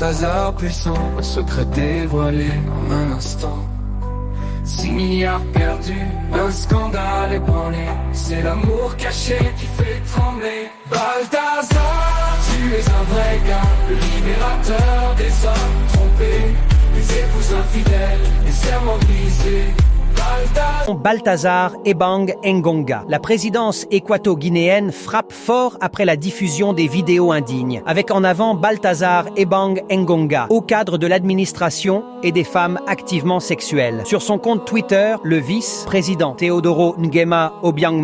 Balthazar puissant, un secret dévoilé en un instant. 6 milliards perdus, un scandale ébranlé. C'est l'amour caché qui fait trembler. Balthazar, tu es un vrai gars, le libérateur des hommes trompés, les épouses infidèles, les serments brisés. Balthazar Ebang Engonga. La présidence équato-guinéenne frappe fort après la diffusion des vidéos indignes, avec en avant Balthazar Ebang Engonga, au cadre de l'administration et des femmes activement sexuelles. Sur son compte Twitter, le vice-président Teodoro Nguema Obiang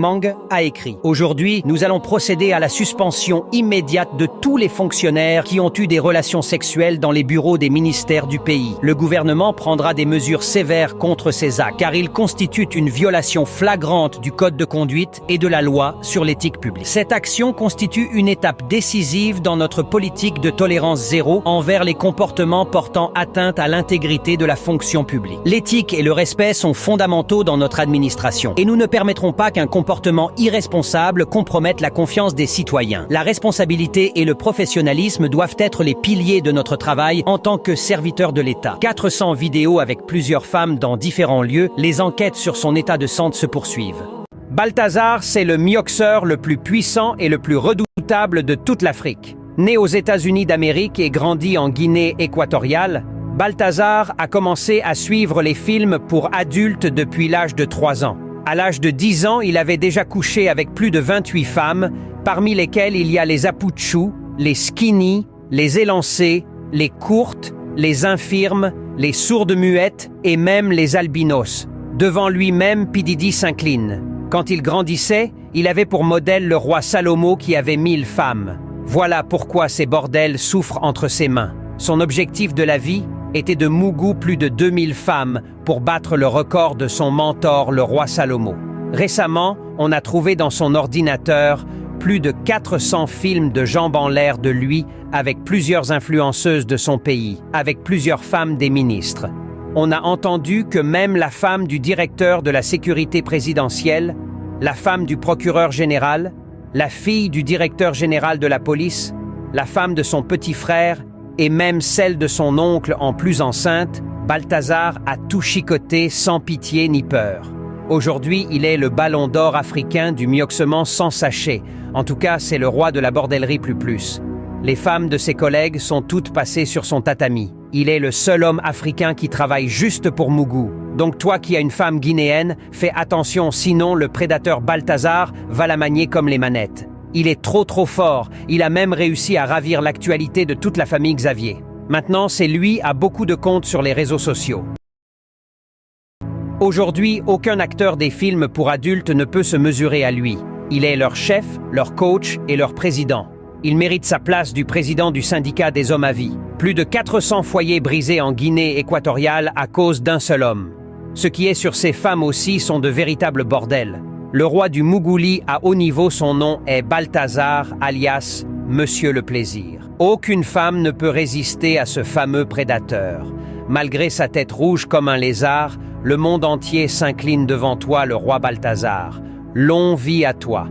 a écrit: Aujourd'hui, nous allons procéder à la suspension immédiate de tous les fonctionnaires qui ont eu des relations sexuelles dans les bureaux des ministères du pays. Le gouvernement prendra des mesures sévères contre ces actes, car ils constituent une violation flagrante du code de conduite et de la loi sur l'éthique publique. Cette action constitue une étape décisive dans notre politique de tolérance zéro envers les comportements portant atteinte à l'intégrité de la fonction publique. L'éthique et le respect sont fondamentaux dans notre administration et nous ne permettrons pas qu'un comportement irresponsable compromette la confiance des citoyens. La responsabilité et le professionnalisme doivent être les piliers de notre travail en tant que serviteurs de l'État. 400 vidéos avec plusieurs femmes dans différents lieux, les enquêtes sur son état de santé se poursuivent. Balthazar, c'est le myoxeur le plus puissant et le plus redoutable de toute l'Afrique. Né aux États-Unis d'Amérique et grandi en Guinée équatoriale, Balthazar a commencé à suivre les films pour adultes depuis l'âge de 3 ans. À l'âge de 10 ans, il avait déjà couché avec plus de 28 femmes, parmi lesquelles il y a les aputchous, les skinny, les élancées, les courtes, les infirmes, les sourdes-muettes et même les albinos. Devant lui-même, P. Diddy s'incline. Quand il grandissait, il avait pour modèle le roi Salomo qui avait 1000 femmes. Voilà pourquoi ces bordels souffrent entre ses mains. Son objectif de la vie était de mougou plus de 2000 femmes pour battre le record de son mentor, le roi Salomo. Récemment, on a trouvé dans son ordinateur plus de 400 films de jambes en l'air de lui avec plusieurs influenceuses de son pays, avec plusieurs femmes des ministres. On a entendu que même la femme du directeur de la sécurité présidentielle, la femme du procureur général, la fille du directeur général de la police, la femme de son petit frère et même celle de son oncle en plus enceinte, Balthazar a tout chicoté sans pitié ni peur. Aujourd'hui, il est le ballon d'or africain du myoxement sans sachet. En tout cas, c'est le roi de la bordellerie plus. Les femmes de ses collègues sont toutes passées sur son tatami. Il est le seul homme africain qui travaille juste pour Mougou. Donc toi qui as une femme guinéenne, fais attention, sinon le prédateur Balthazar va la manier comme les manettes. Il est trop fort, il a même réussi à ravir l'actualité de toute la famille Xavier. Maintenant, c'est lui à beaucoup de comptes sur les réseaux sociaux. Aujourd'hui, aucun acteur des films pour adultes ne peut se mesurer à lui. Il est leur chef, leur coach et leur président. Il mérite sa place du président du syndicat des hommes à vie. Plus de 400 foyers brisés en Guinée équatoriale à cause d'un seul homme. Ce qui est sur ces femmes aussi sont de véritables bordels. Le roi du Mougouli à haut niveau, son nom est Balthazar, alias Monsieur le Plaisir. Aucune femme ne peut résister à ce fameux prédateur. Malgré sa tête rouge comme un lézard, le monde entier s'incline devant toi, le roi Balthazar. Longue vie à toi.